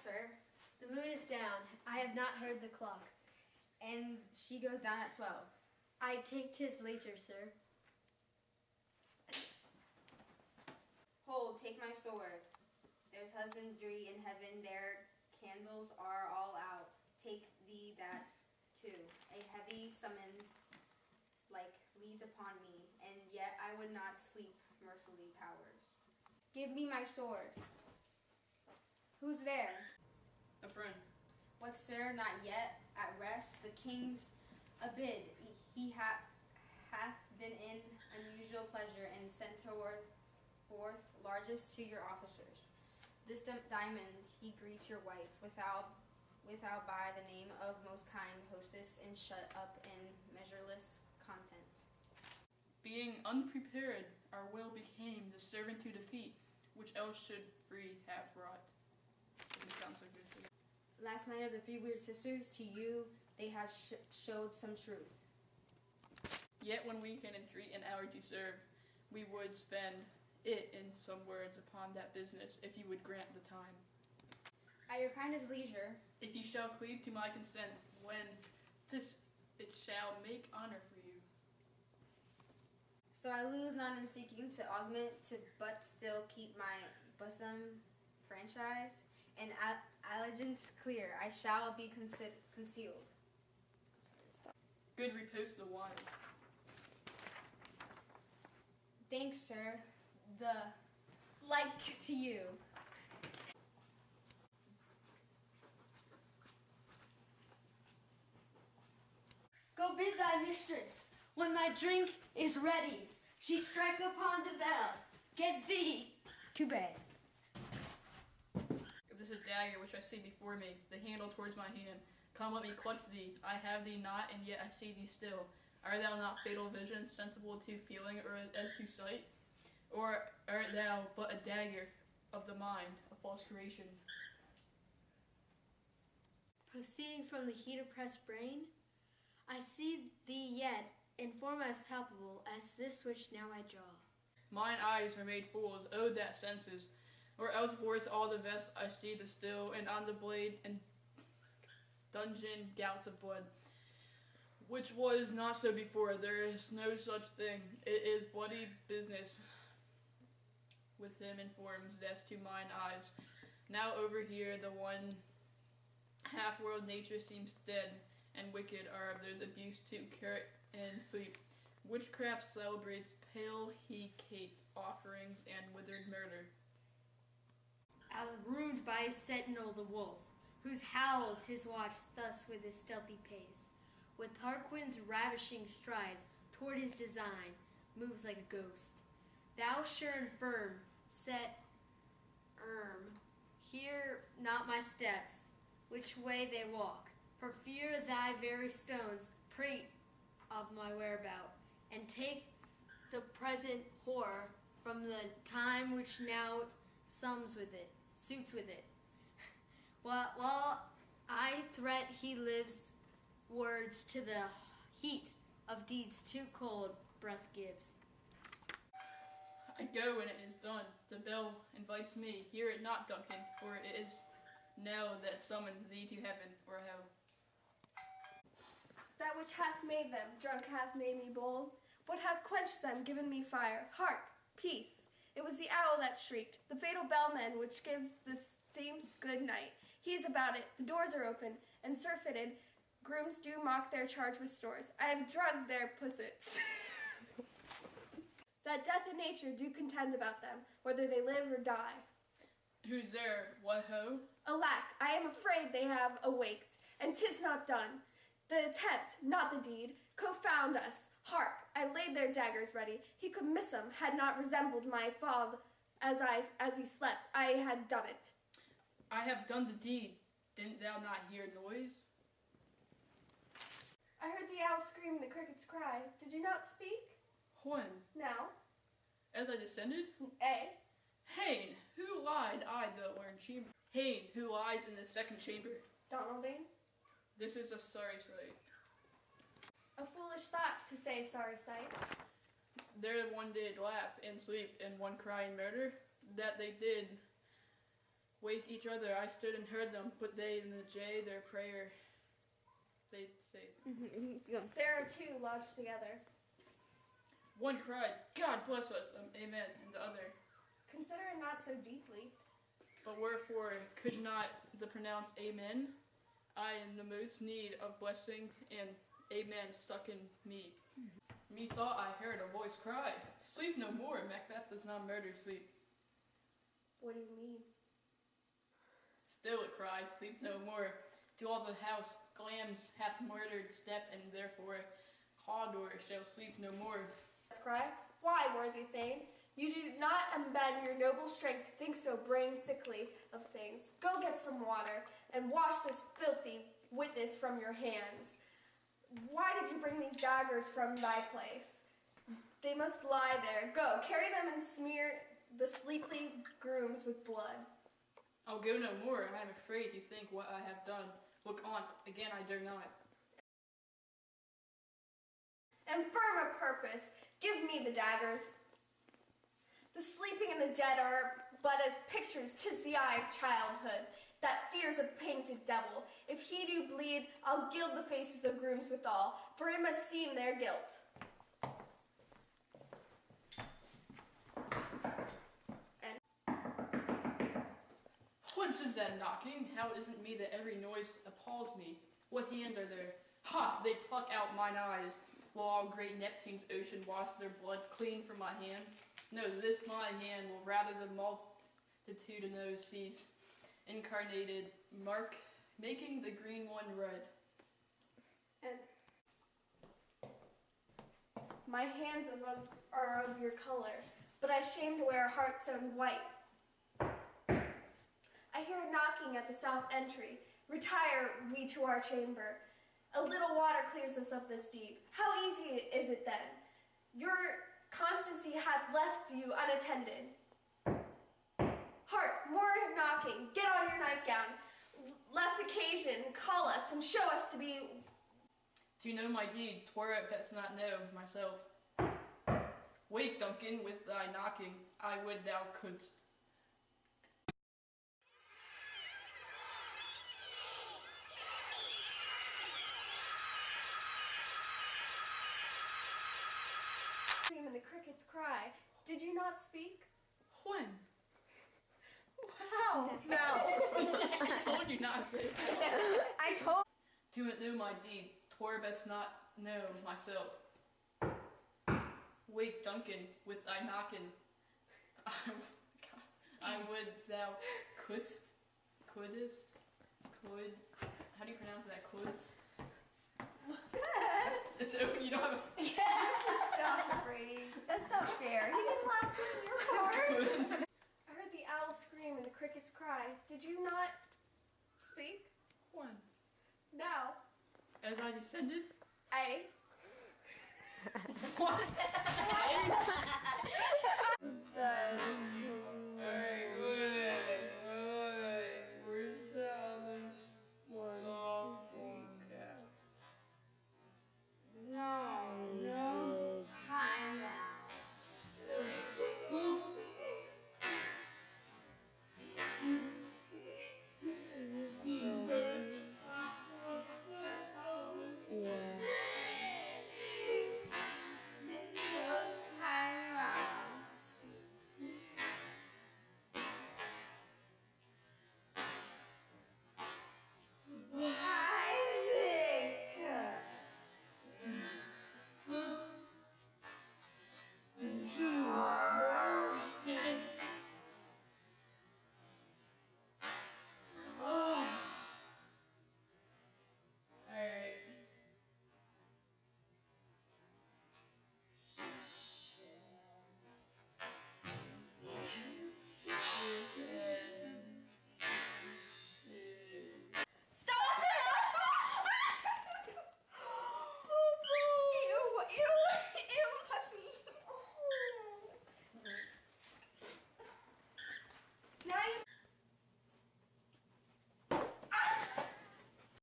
sir. The moon is down. I have not heard the clock. And she goes down at 12. I take 'tis later, sir. Hold, take my sword. There's husbandry in heaven, their candles are all out. Take thee that too. A heavy summons like leads upon me, and yet I would not sleep, mercifully powers. Give me my sword. Who's there? A friend. What, sir, not yet at rest? The king's abid. He hath been in unusual pleasure, and sent forth largest to your officers. This diamond he greets your wife, without by the name of most kind hostess, and shut up in measureless content. Being unprepared, our will became the servant to defeat, which else should free have wrought. It sounds like this. Last night of the three weird sisters, to you they have showed some truth. Yet when we can entreat an hour to serve, we would spend it in some words upon that business, if you would grant the time. At your kindest leisure. If you shall cleave to my consent, when 'tis it shall make honor for you. So I lose not in seeking to augment, to but still keep my bosom franchised, and allegiance clear, I shall be concealed. Good repose to the wild. Thanks, sir. The like to you. Go bid thy mistress, when my drink is ready, she strike upon the bell, get thee to bed. This is a dagger which I see before me, the handle towards my hand. Come, let me clutch thee. I have thee not, and yet I see thee still. Art thou not fatal vision, sensible to feeling or as to sight? Or art thou but a dagger of the mind, a false creation? Proceeding from the heat-oppressed brain, I see thee yet, in form as palpable as this which now I draw. Mine eyes are made fools, owed that senses, or else worth all the vest I see the still, and on the blade and dungeon gouts of blood. Which was not so before, there is no such thing. It is bloody business with him informs, that's to mine eyes. Now over here the one half-world nature seems dead, and wicked are those abused to carrot and sleep. Witchcraft celebrates pale Hecate offerings and withered murder. Ruined by his sentinel the wolf, whose howls his watch thus with his stealthy pace, with Tarquin's ravishing strides toward his design, moves like a ghost. Thou sure and firm, set hear not my steps, which way they walk, for fear thy very stones prate of my whereabout, and take the present horror from the time which now suits with it. While I threat he lives words to the heat of deeds too cold breath gives. I go when it is done. The bell invites me. Hear it not, Duncan, for it is now that summons thee to heaven or hell. That which hath made them drunk hath made me bold. What hath quenched them, given me fire? Hark! Peace! It was the owl that shrieked, the fatal bellman which gives the steams good night. He is about it, the doors are open, and surfeited grooms do mock their charge with stores. I have drugged their pussets. That death and nature do contend about them, whether they live or die. Who's there? What ho? Alack, I am afraid they have awaked, and 'tis not done. The attempt, not the deed, confound us. Hark, I laid their daggers ready. He could miss 'em, had not resembled my father as he slept. I had done it. I have done the deed. Didn't thou not hear noise? I heard the owl scream and the crickets cry. Did you not speak? When? Now? As I descended? Eh? Hain, who lied? I, the learned chamber. Hain, who lies in the second chamber. Donaldine? This is a sorry sight. A foolish thought to say sorry sight. There one did laugh and sleep, and one cry and murder. That they did wake each other. I stood and heard them, but they in the J, their prayer, they say. There are two lodged together. One cried, God bless us, amen, and the other, Consider it not so deeply. but wherefore could not the pronounced amen? I in the most need of blessing, and amen stuck in me. Methought I heard a voice cry, sleep no more, Macbeth does not murder sleep. What do you mean? Still it cried, sleep no more. To all the house, Glams hath murdered step, and therefore Cawdor shall sleep no more. Cry. Why, worthy Thane? You do not embed your noble strength to think so brain sickly of things. Go get some water and wash this filthy witness from your hands. Why did you bring these daggers from thy place? They must lie there. Go, carry them and smear the sleepy grooms with blood. I'll go no more. I am afraid you think what I have done. Look on, again I dare not. And firm a purpose, give me the daggers. The sleeping and the dead are but as pictures, 'tis the eye of childhood, that fears a painted devil. If he do bleed, I'll gild the faces of the grooms withal, for it must seem their guilt. Whence is that knocking? How isn't me that every noise appalls me? What hands are there? Ha! They pluck out mine eyes, while all great Neptune's ocean wash their blood clean from my hand. No, this my hand will rather the multitudinous seas incarnated mark, making the green one red. And my hands are of your color, but I shame to wear a heart sewn white. I hear a knocking at the south entry. Retire we to our chamber. A little water clears us of this deep. How easy is it then? Your constancy hath left you unattended. Hark, more knocking. Get on your nightgown. Left occasion, call us and show us to be. To know my deed, 'twere it best not know myself. Wake, Duncan, with thy knocking. I would thou couldst. And the crickets cry. Did you not speak? When? Wow. No. I told you not to. I told. To know my deed, 'twere best not know myself. Wake, Duncan, with thy knocking. I would thou couldst. Could. How do you pronounce that? Couldst. Yes. It's open. You don't have a. Stop it, Brady. That's not fair. He didn't laugh in your part. I heard the owl scream and the crickets cry. Did you not speak? When? No. As I descended. I. What? The